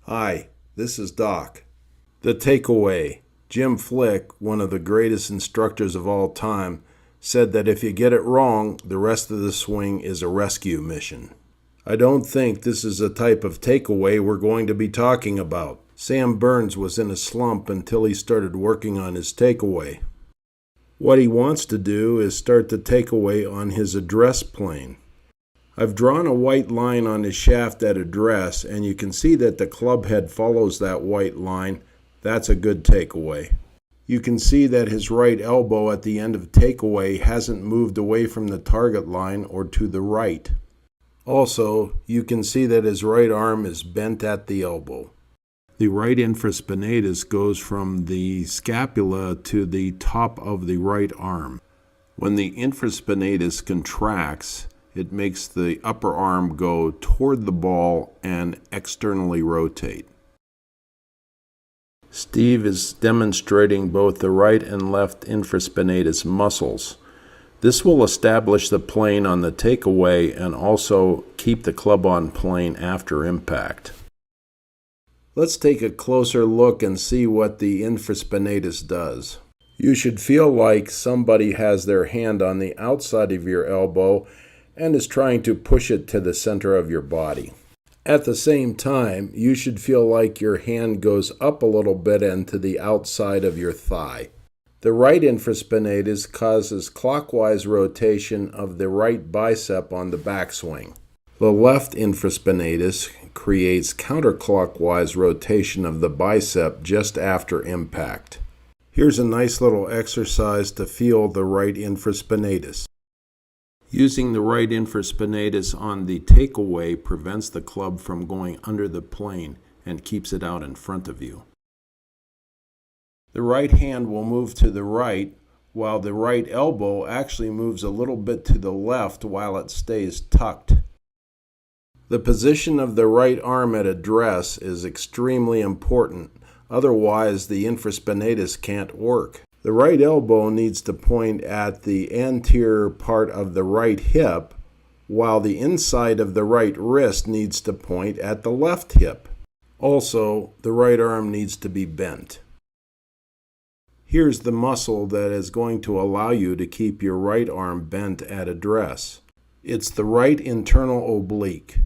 Hi, this is Doc. The takeaway. Jim Flick, one of the greatest instructors of all time, said that if you get it wrong, the rest of the swing is a rescue mission. I don't think this is a type of takeaway we're going to be talking about. Sam Burns was in a slump until he started working on his takeaway. What he wants to do is start the takeaway on his address plane. I've drawn a white line on his shaft at address, and you can see that the club head follows that white line. That's a good takeaway. You can see that his right elbow at the end of takeaway hasn't moved away from the target line or to the right. Also, you can see that his right arm is bent at the elbow. The right infraspinatus goes from the scapula to the top of the right arm. When the infraspinatus contracts, it makes the upper arm go toward the ball and externally rotate. Steve is demonstrating both the right and left infraspinatus muscles. This will establish the plane on the takeaway and also keep the club on plane after impact. Let's take a closer look and see what the infraspinatus does. You should feel like somebody has their hand on the outside of your elbow and is trying to push it to the center of your body. At the same time, you should feel like your hand goes up a little bit and to the outside of your thigh. The right infraspinatus causes clockwise rotation of the right bicep on the backswing. The left infraspinatus creates counterclockwise rotation of the bicep just after impact. Here's a nice little exercise to feel the right infraspinatus. Using the right infraspinatus on the takeaway prevents the club from going under the plane and keeps it out in front of you. The right hand will move to the right, while the right elbow actually moves a little bit to the left while it stays tucked. The position of the right arm at address is extremely important, otherwise the infraspinatus can't work. The right elbow needs to point at the anterior part of the right hip, while the inside of the right wrist needs to point at the left hip. Also, the right arm needs to be bent. Here's the muscle that is going to allow you to keep your right arm bent at address. It's the right internal oblique.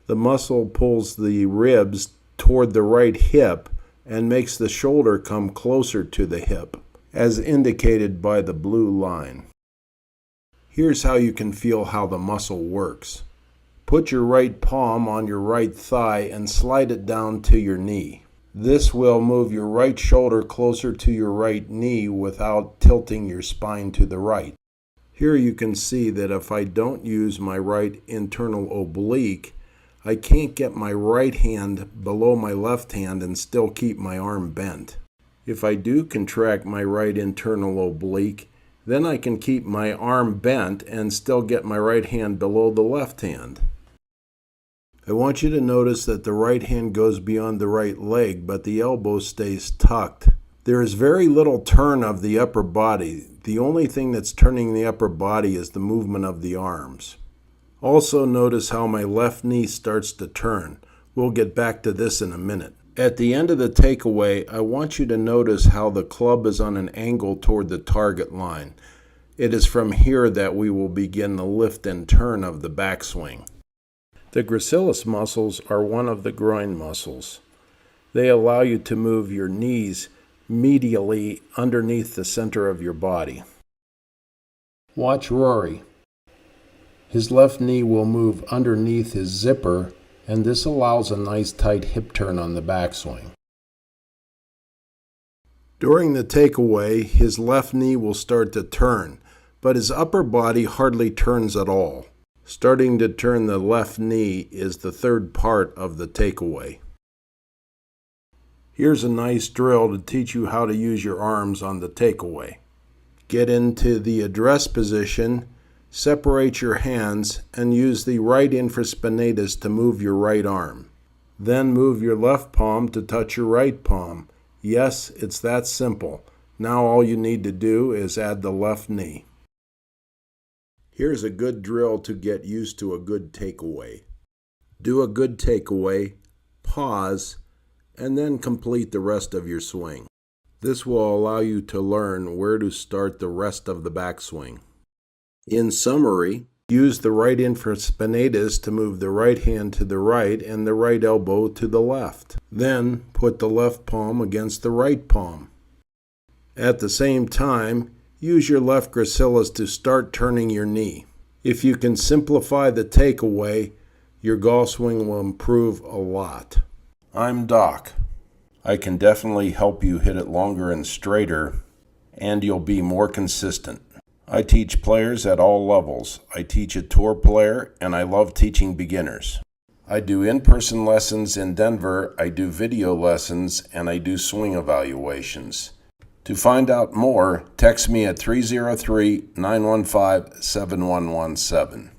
The muscle pulls the ribs toward the right hip and makes the shoulder come closer to the hip, as indicated by the blue line. Here's how you can feel how the muscle works. Put your right palm on your right thigh and slide it down to your knee. This will move your right shoulder closer to your right knee without tilting your spine to the right. Here you can see that if I don't use my right internal oblique, I can't get my right hand below my left hand and still keep my arm bent. If I do contract my right internal oblique, then I can keep my arm bent and still get my right hand below the left hand. I want you to notice that the right hand goes beyond the right leg, but the elbow stays tucked. There is very little turn of the upper body. The only thing that's turning the upper body is the movement of the arms. Also notice how my left knee starts to turn. We'll get back to this in a minute. At the end of the takeaway, I want you to notice how the club is on an angle toward the target line. It is from here that we will begin the lift and turn of the backswing. The gracilis muscles are one of the groin muscles. They allow you to move your knees medially underneath the center of your body. Watch Rory. His left knee will move underneath his zipper, and this allows a nice tight hip turn on the backswing. During the takeaway, his left knee will start to turn, but his upper body hardly turns at all. Starting to turn the left knee is the third part of the takeaway. Here's a nice drill to teach you how to use your arms on the takeaway. Get into the address position, separate your hands, and use the right infraspinatus to move your right arm. Then move your left palm to touch your right palm. Yes, it's that simple. Now all you need to do is add the left knee. Here's a good drill to get used to a good takeaway. Do a good takeaway, pause, and then complete the rest of your swing. This will allow you to learn where to start the rest of the backswing. In summary, use the right infraspinatus to move the right hand to the right and the right elbow to the left. Then put the left palm against the right palm. At the same time, use your left gracilis to start turning your knee. If you can simplify the takeaway, your golf swing will improve a lot. I'm Doc. I can definitely help you hit it longer and straighter, and you'll be more consistent. I teach players at all levels. I teach a tour player, and I love teaching beginners. I do in-person lessons in Denver, I do video lessons, and I do swing evaluations. To find out more, text me at 303-915-7117.